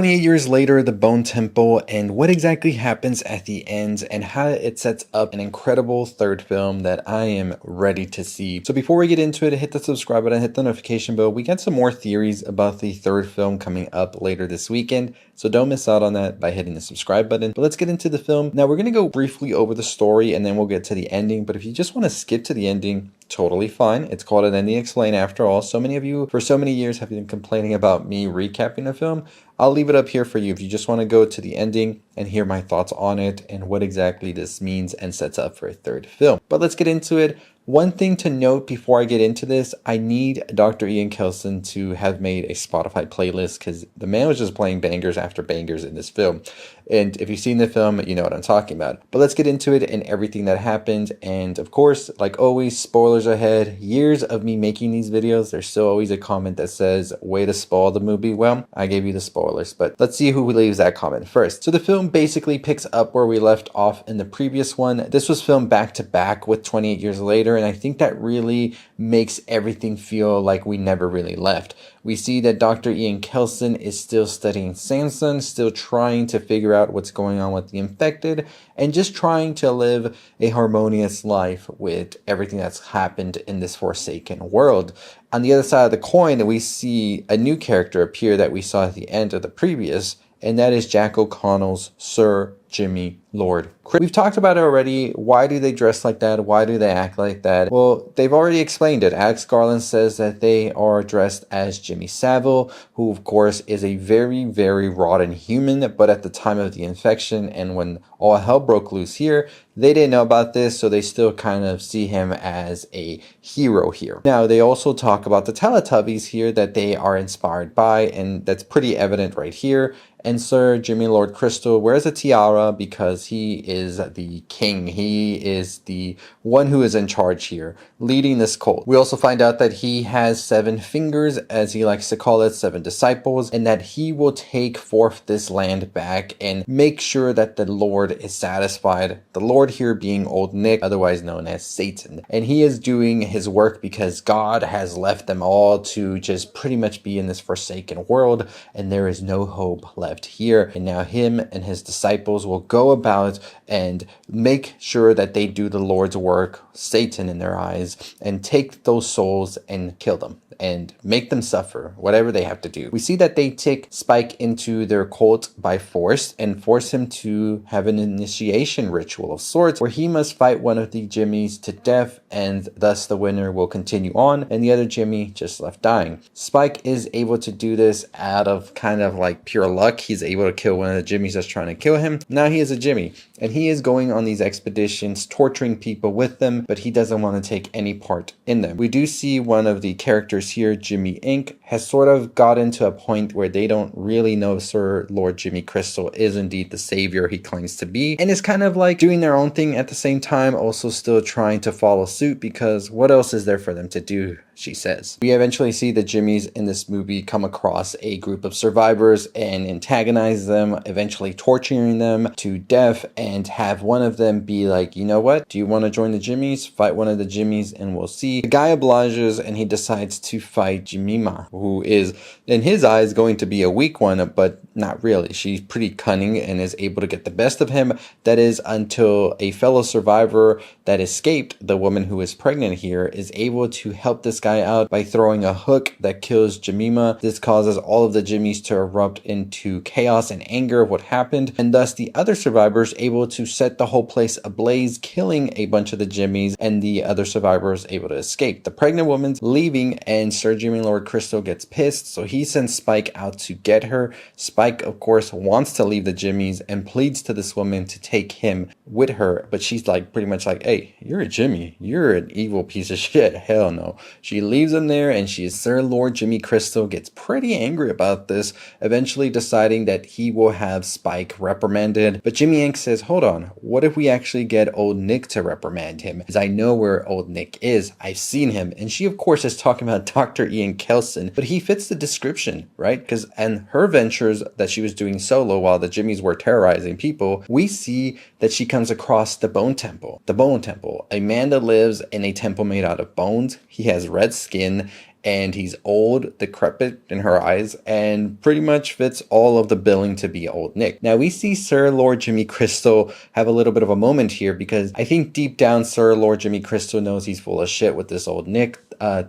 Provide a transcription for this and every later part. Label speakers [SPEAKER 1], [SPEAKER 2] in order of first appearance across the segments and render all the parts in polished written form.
[SPEAKER 1] 28 years later, the Bone Temple, and what exactly happens at the end, and how it sets up an incredible third film that I am ready to see. So before we get into it, hit the subscribe button, hit the notification bell. We got some more theories about the third film coming up later this weekend, so don't miss out on that by hitting the subscribe button. But let's get into the film. Now we're going to go briefly over the story and then we'll get to the ending, but if you just want to skip to the ending, totally fine. It's called an ending explain after all. So many of you for so many years have been complaining about me recapping the film. I'll leave it up here for you if you just want to go to the ending and hear my thoughts on it and what exactly this means and sets up for a third film. But let's get into it. One thing to note before I get into this, I need Dr. Ian Kelson to have made a Spotify playlist because the man was just playing bangers after bangers in this film. And if you've seen the film, you know what I'm talking about. But let's get into it and everything that happened. And of course, like always, spoilers ahead. Years of me making these videos, there's still always a comment that says, way to spoil the movie. Well, I gave you the spoilers, but let's see who leaves that comment first. So the film basically picks up where we left off in the previous one. This was filmed back to back with 28 years later. And I think that really makes everything feel like we never really left. We see that Dr. Ian Kelson is still studying Samson, still trying to figure out what's going on with the infected, and just trying to live a harmonious life with everything that's happened in this forsaken world. On the other side of the coin, we see a new character appear that we saw at the end of the previous, and that is Jack O'Connell's Sir Jimmy Lord. We've talked about it already. Why do they dress like that? Why do they act like that? Well, they've already explained it. Alex Garland says that they are dressed as Jimmy Savile, who of course is a very, very rotten human, but at the time of the infection and when all hell broke loose here, they didn't know about this, so they still kind of see him as a hero here. Now, they also talk about the Teletubbies here that they are inspired by, and that's pretty evident right here. And Sir Jimmy Lord Crystal wears a tiara because he is the king. He is the one who is in charge here, leading this cult. We also find out that he has 7 fingers, as he likes to call it, 7 disciples, and that he will take forth this land back and make sure that the Lord is satisfied. The Lord here being Old Nick, otherwise known as Satan. And he is doing his work because God has left them all to just pretty much be in this forsaken world, and there is no hope left here. And now him and his disciples will go about and make sure that they do the Lord's work, Satan in their eyes, and take those souls and kill them and make them suffer, whatever they have to do. We see that they take Spike into their cult by force and force him to have an initiation ritual of sorts where he must fight one of the Jimmys to death, and thus the winner will continue on and the other Jimmy just left dying. Spike is able to do this out of kind of like pure luck. He's able to kill one of the Jimmys that's trying to kill him. Now he is a Jimmy and he is going on these expeditions, torturing people with them, but he doesn't want to take any part in them. We do see one of the characters here, Jimmy Inc., has sort of gotten to a point where they don't really know Sir Lord Jimmy Crystal is indeed the savior he claims to be, and is kind of like doing their own thing at the same time, also still trying to follow suit because what else is there for them to do, she says. We eventually see the Jimmys in this movie come across a group of survivors and antagonize them, eventually torturing them to death, and have one of them be like, you know what, do you want to join the Jimmys? Fight one of the Jimmys and we'll see. The guy obliges and he decides to fight Jemima, who is in his eyes going to be a weak one, but not really. She's pretty cunning and is able to get the best of him. That is until a fellow survivor that escaped, the woman who is pregnant here, is able to help this guy out by throwing a hook that kills Jemima. This causes all of the Jimmys to erupt into chaos and anger of what happened, and thus the other survivors able to set the whole place ablaze, killing a bunch of the Jimmys, and the other survivors able to escape. The pregnant woman's leaving and Sir Jimmy Lord Crystal gets pissed, so he sends Spike out to get her. Spike, of course, wants to leave the Jimmys and pleads to this woman to take him with her, but she's like pretty much like, hey, you're a Jimmy, you're an evil piece of shit, hell no. She leaves him there, and Sir Lord Jimmy Crystal gets pretty angry about this, eventually deciding that he will have Spike reprimanded. But Jimmy Inc. says, hold on, what if we actually get Old Nick to reprimand him? Because I know where Old Nick is, I've seen him. And she of course is talking about Dr. Ian Kelson, but he fits the description, right? Because in her ventures that she was doing solo while the Jimmys were terrorizing people, we see that she comes across the Bone Temple. The Bone Temple, a man that lives in a temple made out of bones. He has red skin and he's old, decrepit in her eyes, and pretty much fits all of the billing to be Old Nick. Now we see Sir Lord Jimmy Crystal have a little bit of a moment here, because I think deep down Sir Lord Jimmy Crystal knows he's full of shit with this Old Nick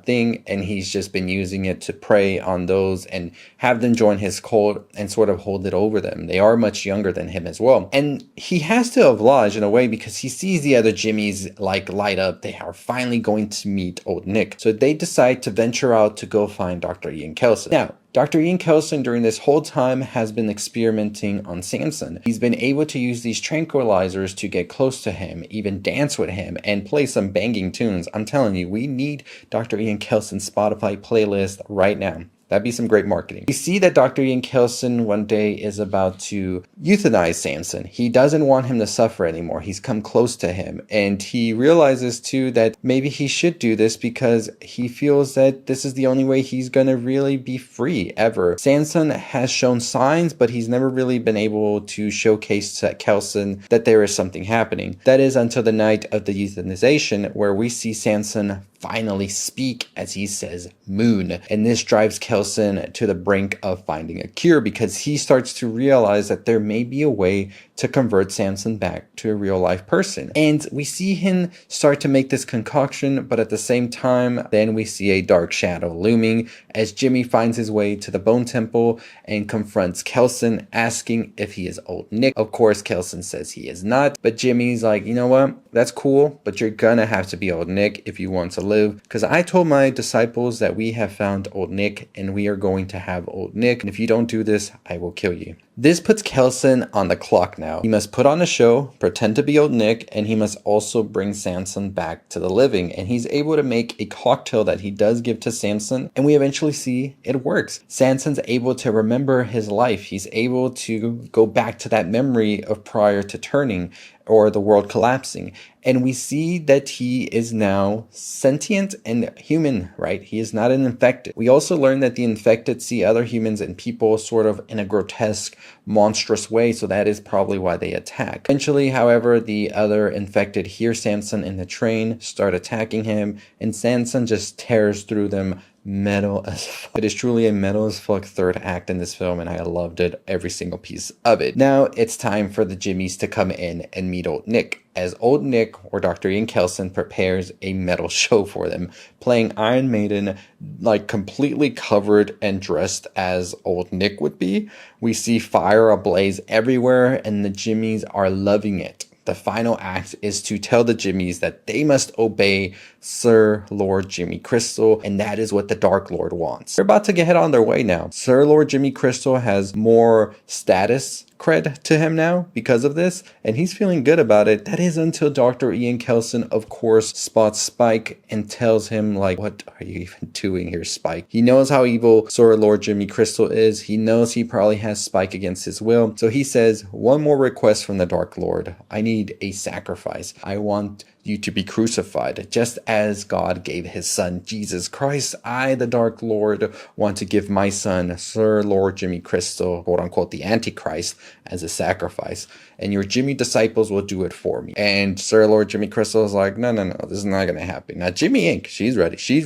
[SPEAKER 1] thing, and he's just been using it to prey on those and have them join his cult and sort of hold it over them. They are much younger than him as well, and he has to oblige in a way because he sees the other Jimmys like light up. They are finally going to meet Old Nick, so they decide to venture out to go find Dr. Ian Kelson. Now Dr. Ian Kelson during this whole time has been experimenting on Samson. He's been able to use these tranquilizers to get close to him, even dance with him, and play some banging tunes. I'm telling you, we need Dr. Ian Kelson's Spotify playlist right now. That'd be some great marketing. We see that Dr. Ian Kelson one day is about to euthanize Samson. He doesn't want him to suffer anymore. He's come close to him, and he realizes too that maybe he should do this because he feels that this is the only way he's gonna really be free ever. Samson has shown signs, but he's never really been able to showcase to Kelson that there is something happening. That is until the night of the euthanization, where we see Samson finally speak as he says moon, and this drives Kelson to the brink of finding a cure, because he starts to realize that there may be a way to convert Samson back to a real life person. And we see him start to make this concoction, but at the same time then we see a dark shadow looming as Jimmy finds his way to the Bone Temple and confronts Kelson, asking if he is Old Nick. Of course Kelson says he is not, but Jimmy's like, you know what, that's cool, but you're gonna have to be Old Nick if you want to live, because I told my disciples that we have found Old Nick and we are going to have Old Nick, and if you don't do this, I will kill you. This puts Kelson on the clock now. He must put on a show, pretend to be Old Nick, and he must also bring Samson back to the living. And he's able to make a cocktail that he does give to Samson, and we eventually see it works. Samson's able to remember his life. He's able to go back to that memory of prior to turning, or the world collapsing. And we see that he is now sentient and human, right? He is not an infected. We also learn that the infected see other humans and people sort of in a grotesque, monstrous way, so that is probably why they attack. Eventually, however, the other infected hear Samson in the train, start attacking him, and Samson just tears through them metal as fuck. It is truly a metal as fuck third act in this film, and I loved it, every single piece of it. Now it's time for the Jimmys to come in and meet Old Nick, as Old Nick, or Dr. Ian Kelson, prepares a metal show for them, playing Iron Maiden, like completely covered and dressed as Old Nick would be. We see fire ablaze everywhere, and the Jimmys are loving it. The final act is to tell the Jimmys that they must obey Sir Lord Jimmy Crystal, and that is what the Dark Lord wants. They're about to get on their way now. Sir Lord Jimmy Crystal has more status cred to him now because of this, and he's feeling good about it. That is until Dr. Ian Kelson, of course, spots Spike and tells him, like, what are you even doing here, Spike? He knows how evil Sir Lord Jimmy Crystal is. He knows he probably has Spike against his will. So he says, one more request from the Dark Lord. I need a sacrifice. I want you to be crucified, just as God gave his son Jesus Christ. I, the Dark Lord, want to give my son, Sir Lord Jimmy Crystal, quote unquote, the Antichrist, as a sacrifice, and your Jimmy disciples will do it for me. And Sir Lord Jimmy Crystal is like, no, this is not gonna happen. Now Jimmy Inc., she's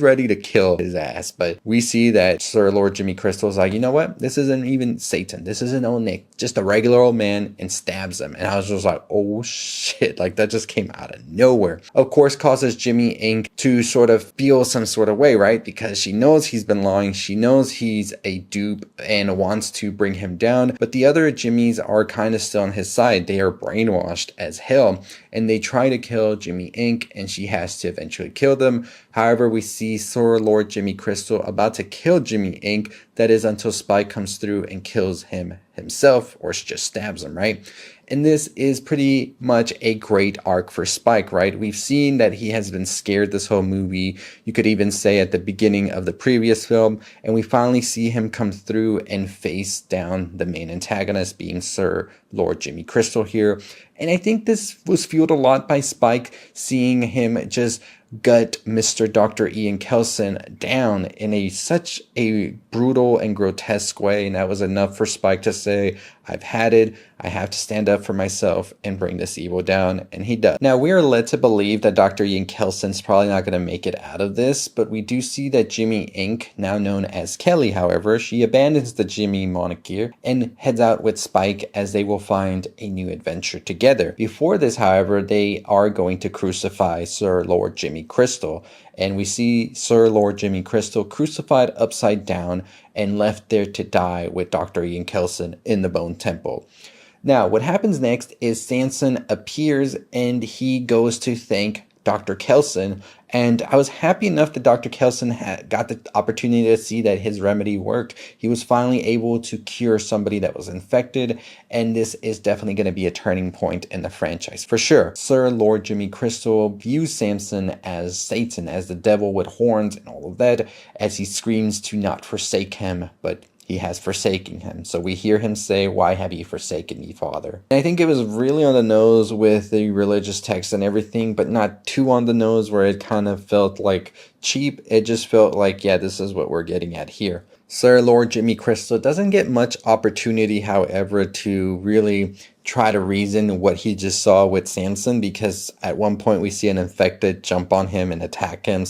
[SPEAKER 1] ready to kill his ass, but we see that Sir Lord Jimmy Crystal is like, you know what, this isn't even Satan, this isn't Old Nick, just a regular old man, and stabs him. And I was just like, oh shit, like that just came out of nowhere. Of course, causes Jimmy Inc. to sort of feel some sort of way, right? Because she knows he's been lying, she knows he's a dupe and wants to bring him down, but the other Jimmys are kind of still on his side. They are brainwashed as hell, and they try to kill Jimmy Inc., and she has to eventually kill them. However, we see Sir Lord Jimmy Crystal about to kill Jimmy Inc. That is until Spike comes through and kills him himself, or just stabs him, right? And this is pretty much a great arc for Spike, right? We've seen that he has been scared this whole movie. You could even say at the beginning of the previous film, and we finally see him come through and face down the main antagonist, being Sir Lord Jimmy Crystal here. And I think this was fueled a lot by Spike, seeing him just gut Mr. Dr. Ian Kelson down in such a brutal and grotesque way, and that was enough for Spike to say, I've had it, I have to stand up for myself and bring this evil down, and he does. Now, we are led to believe that Dr. Ian Kelson's probably not going to make it out of this, but we do see that Jimmy Inc., now known as Kelly, however, she abandons the Jimmy moniker and heads out with Spike as they will find a new adventure together. Before this, however, they are going to crucify Sir Lord Jimmy Crystal, and we see Sir Lord Jimmy Crystal crucified upside down and left there to die with Dr. Ian Kelson in the Bone Temple. Now, what happens next is Samson appears and he goes to thank Dr. Kelson, and I was happy enough that Dr. Kelson got the opportunity to see that his remedy worked. He was finally able to cure somebody that was infected, and this is definitely going to be a turning point in the franchise for sure. Sir Lord Jimmy Crystal views Samson as Satan, as the devil with horns and all of that, as he screams to not forsake him, but he has forsaken him. So we hear him say, why have you forsaken me, Father? And I think it was really on the nose with the religious text and everything, but not too on the nose where it kind of felt like cheap. It just felt like, yeah, this is what we're getting at here. Sir Lord Jimmy Crystal doesn't get much opportunity, however, to really try to reason what he just saw with Samson, because at one point we see an infected jump on him and attack him.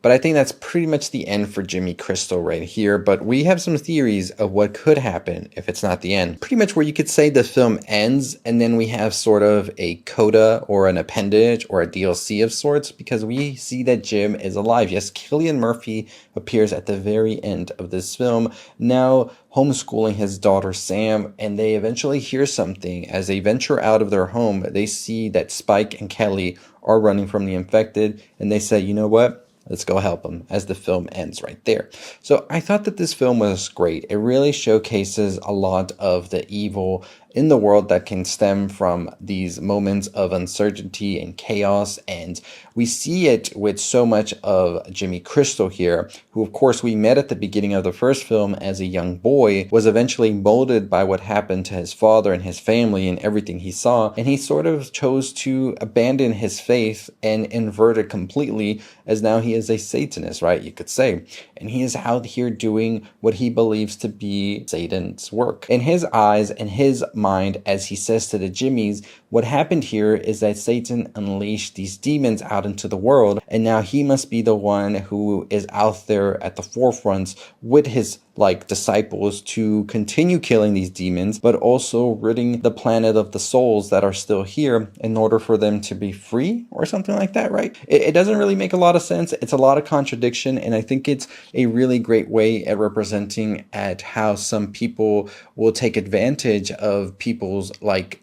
[SPEAKER 1] But I think that's pretty much the end for Jimmy Crystal right here. But we have some theories of what could happen if it's not the end. Pretty much where you could say the film ends and then we have sort of a coda or an appendage or a DLC of sorts, because we see that Jim is alive. Yes, Cillian Murphy appears at the very end of this film, now homeschooling his daughter Sam, and they eventually hear something. As they venture out of their home, they see that Spike and Kelly are running from the infected, and they say, you know what? Let's go help them, as the film ends right there. So I thought that this film was great. It really showcases a lot of the evil in the world that can stem from these moments of uncertainty and chaos, and we see it with so much of Jimmy Crystal here, who of course we met at the beginning of the first film as a young boy, was eventually molded by what happened to his father and his family and everything he saw, and he sort of chose to abandon his faith and invert it completely, as now he is a Satanist, right, you could say, and he is out here doing what he believes to be Satan's work. In his eyes and his mind, as he says to the Jimmies, what happened here is that Satan unleashed these demons out into the world, and now he must be the one who is out there at the forefront with his disciples to continue killing these demons, but also ridding the planet of the souls that are still here in order for them to be free or something like that, right? It doesn't really make a lot of sense. It's a lot of contradiction, and I think it's a really great way at representing at how some people will take advantage of people's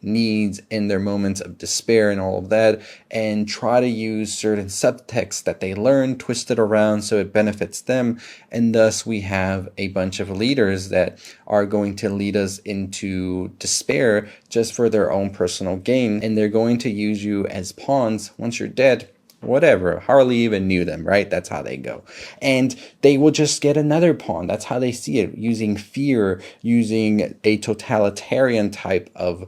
[SPEAKER 1] needs in their moments of despair and all of that, and try to use certain subtext that they learn, twist it around so it benefits them, and thus we have a bunch of leaders that are going to lead us into despair just for their own personal gain, and they're going to use you as pawns once you're dead. Whatever, hardly even knew them, right? That's how they go. And they will just get another pawn. That's how they see it, using fear, using a totalitarian type of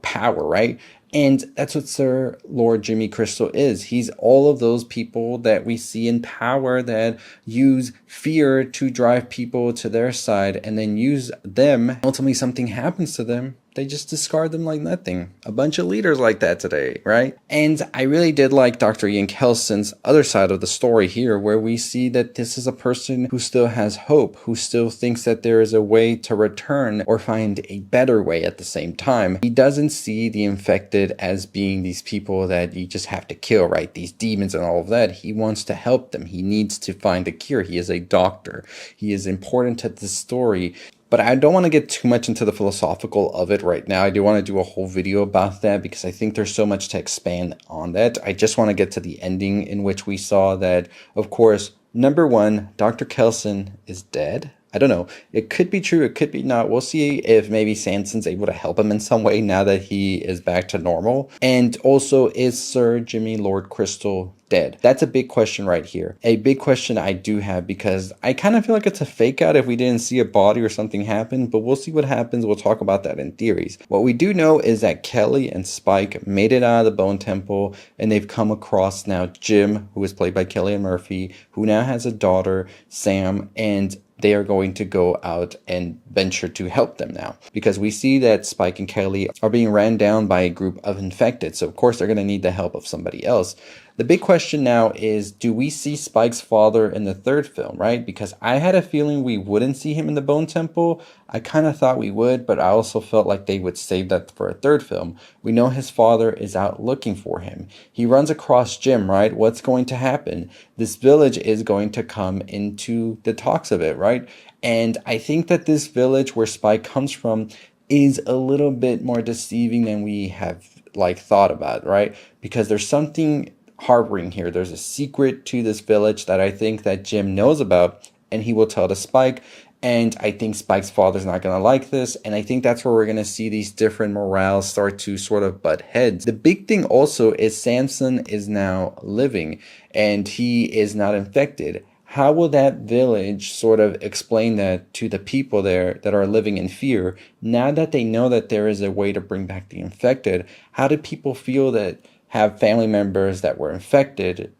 [SPEAKER 1] power, right? And that's what Sir Lord Jimmy Crystal is. He's all of those people that we see in power that use fear to drive people to their side and then use them. Ultimately, something happens to them. They just discard them like nothing. A bunch of leaders like that today, right? And I really did like Dr. Ian Kelson's other side of the story here, where we see that this is a person who still has hope, who still thinks that there is a way to return or find a better way at the same time. He doesn't see the infected as being these people that you just have to kill, right? These demons and all of that. He wants to help them. He needs to find a cure. He is a doctor. He is important to this story. But I don't want to get too much into the philosophical of it right now. I do want to do a whole video about that because I think there's so much to expand on that. I just want to get to the ending, in which we saw that, of course, number one, Dr. Kelson is dead. I don't know. It could be true, it could be not. We'll see if maybe Samson's able to help him in some way now that he is back to normal. And also, is Sir Jimmy Lord Crystal dead? That's a big question right here. A big question I do have, because I kind of feel like it's a fake out if we didn't see a body or something happen, but we'll see what happens. We'll talk about that in theories. What we do know is that Kelly and Spike made it out of the Bone Temple, and they've come across now Jim, who is played by Cillian Murphy, who now has a daughter, Sam, and they are going to go out and venture to help them now, because we see that Spike and Kelly are being ran down by a group of infected. So of course they're going to need the help of somebody else. The big question now is, do we see Spike's father in the third film, right? Because I had a feeling we wouldn't see him in the Bone Temple. I kind of thought we would, but I also felt like they would save that for a third film. We know his father is out looking for him. He runs across Jim, right? What's going to happen? This village is going to come into the talks of it, right? And I think that this village where Spike comes from is a little bit more deceiving than we have thought about, right? Because there's something harboring here. There's a secret to this village that I think that Jim knows about, and he will tell to Spike. And I think Spike's father's not going to like this. And I think that's where we're going to see these different morales start to sort of butt heads. The big thing also is Samson is now living and he is not infected. How will that village sort of explain that to the people there that are living in fear? Now that they know that there is a way to bring back the infected, how do people feel that have family members that were infected?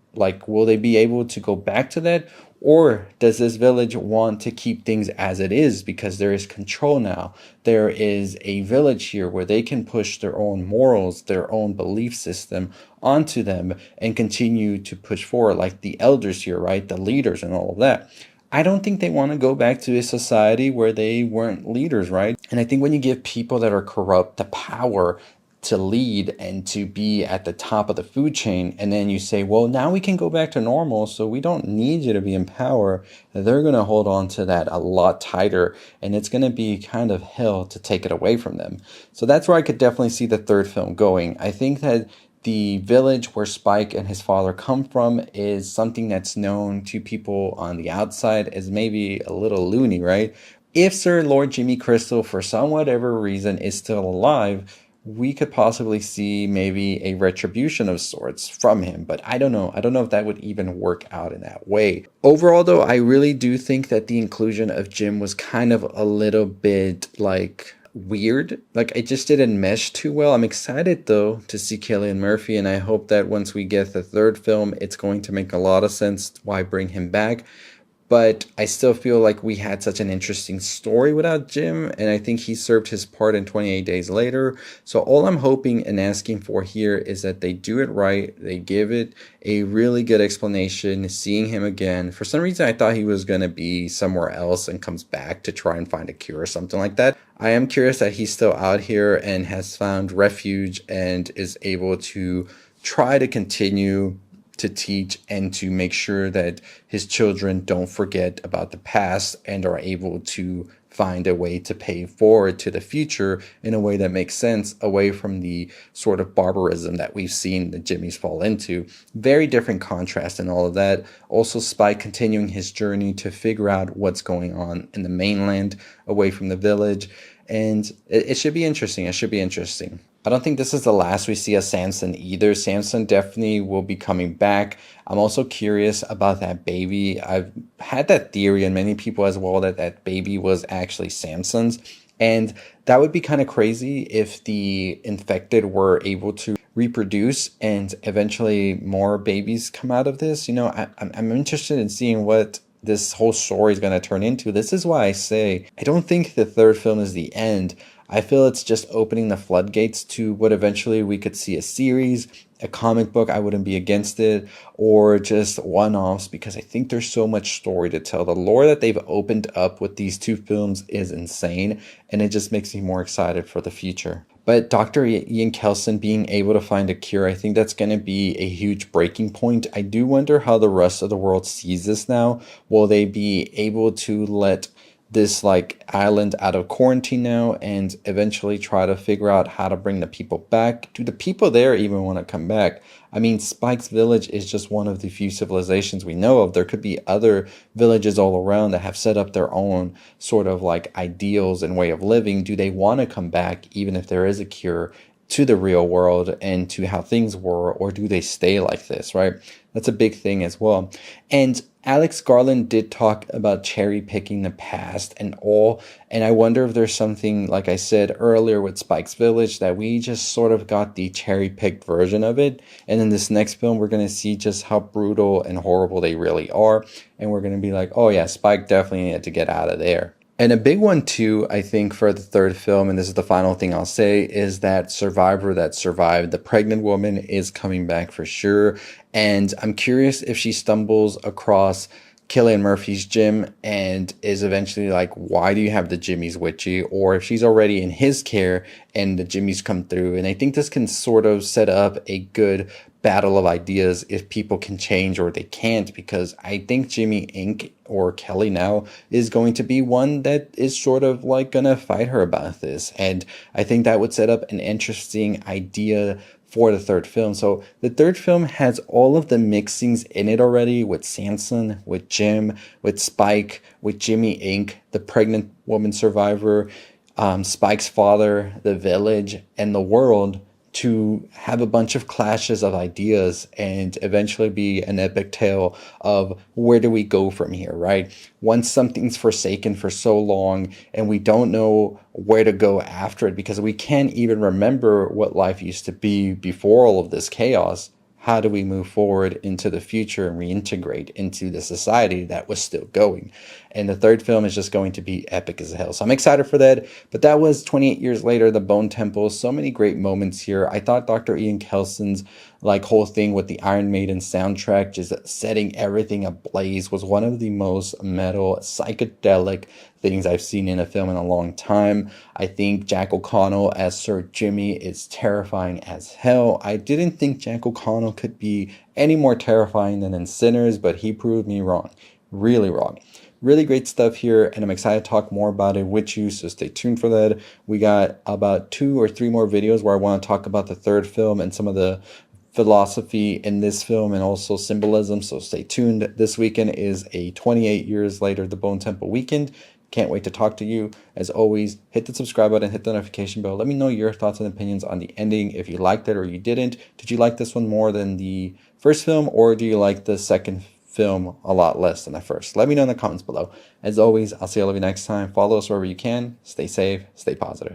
[SPEAKER 1] Will they be able to go back to that? Or does this village want to keep things as it is because there is control now? There is a village here where they can push their own morals, their own belief system onto them and continue to push forward, like the elders here, right? The leaders and all of that. I don't think they want to go back to a society where they weren't leaders, right? And I think when you give people that are corrupt the power to lead and to be at the top of the food chain, and then you say, well, now we can go back to normal, so we don't need you to be in power, they're going to hold on to that a lot tighter, and it's going to be kind of hell to take it away from them. So that's where I could definitely see the third film going. I think that the village where Spike and his father come from is something that's known to people on the outside as maybe a little loony, right? If Sir Lord Jimmy Crystal, for some whatever reason, is still alive, we could possibly see maybe a retribution of sorts from him, but I don't know. I don't know if that would even work out in that way. Overall, though, I really do think that the inclusion of Jim was kind of a little bit weird. It just didn't mesh too well. I'm excited though to see Cillian Murphy, and I hope that once we get the third film, it's going to make a lot of sense why bring him back. But I still feel like we had such an interesting story without Jim, and I think he served his part in 28 Days Later. So all I'm hoping and asking for here is that they do it right. They give it a really good explanation, seeing him again. For some reason, I thought he was going to be somewhere else and comes back to try and find a cure or something like that. I am curious that he's still out here and has found refuge and is able to try to continue to teach and to make sure that his children don't forget about the past and are able to find a way to pay forward to the future in a way that makes sense, away from the sort of barbarism that we've seen the Jimmys fall into. Very different contrast and all of that. Also, Spike continuing his journey to figure out what's going on in the mainland away from the village. And it should be interesting. It should be interesting. I don't think this is the last we see of Samson either. Samson definitely will be coming back. I'm also curious about that baby. I've had that theory, and many people as well, that that baby was actually Samson's. And that would be kind of crazy if the infected were able to reproduce and eventually more babies come out of this. I'm interested in seeing what this whole story is going to turn into. This is why I say I don't think the third film is the end. I feel it's just opening the floodgates to what eventually we could see a series, a comic book. I wouldn't be against it, or just one-offs, because I think there's so much story to tell. The lore that they've opened up with these two films is insane, and it just makes me more excited for the future. But Dr. Ian Kelson being able to find a cure, I think that's going to be a huge breaking point. I do wonder how the rest of the world sees this now. Will they be able to let this like island out of quarantine now and eventually try to figure out how to bring the people back. Do the people there even want to come back? I mean, Spike's village is just one of the few civilizations we know of. There could be other villages all around that have set up their own sort of like ideals and way of living. Do they want to come back even if there is a cure to the real world and to how things were, or do they stay like this, right? That's a big thing as well. And Alex Garland did talk about cherry picking the past and all, and I wonder if there's something, like I said earlier with Spike's Village, that we just sort of got the cherry picked version of it, and in this next film we're going to see just how brutal and horrible they really are, and we're going to be like, oh yeah, Spike definitely had to get out of there. And a big one too, I think, for the third film, and this is the final thing I'll say, is that survivor that survived. The pregnant woman is coming back for sure. And I'm curious if she stumbles across Cillian Murphy's gym and is eventually like, why do you have the Jimmys with you? Or if she's already in his care and the Jimmys come through. And I think this can sort of set up a good battle of ideas if people can change or they can't, because I think Jimmy Inc. or Kelly now is going to be one that is sort of like gonna fight her about this. And I think that would set up an interesting idea for the third film. So the third film has all of the mixings in it already, with Samson, with Jim, with Spike, with Jimmy Inc., the pregnant woman survivor, Spike's father, the village, and the world, to have a bunch of clashes of ideas and eventually be an epic tale of where do we go from here, right? Once something's forsaken for so long and we don't know where to go after it because we can't even remember what life used to be before all of this chaos, how do we move forward into the future and reintegrate into the society that was still going? And the third film is just going to be epic as hell. So I'm excited for that. But that was 28 years later, The Bone Temple. So many great moments here. I thought Dr. Ian Kelson's like whole thing with the Iron Maiden soundtrack, just setting everything ablaze, was one of the most metal, psychedelic things I've seen in a film in a long time. I think Jack O'Connell as Sir Jimmy is terrifying as hell. I didn't think Jack O'Connell could be any more terrifying than in Sinners, but he proved me wrong. Really wrong. Really great stuff here, and I'm excited to talk more about it with you, so stay tuned for that. We got about 2 or 3 more videos where I want to talk about the third film and some of the philosophy in this film and also symbolism, so stay tuned. This weekend is a 28 years later The Bone Temple weekend. Can't wait to talk to you. As always, hit the subscribe button, hit the notification bell. Let me know your thoughts and opinions on the ending, if you liked it or you didn't. Did you like this one more than the first film, or do you like the second film a lot less than the first? Let me know in the comments below. As always, I'll see all of you next time. Follow us wherever you can. Stay safe, stay positive.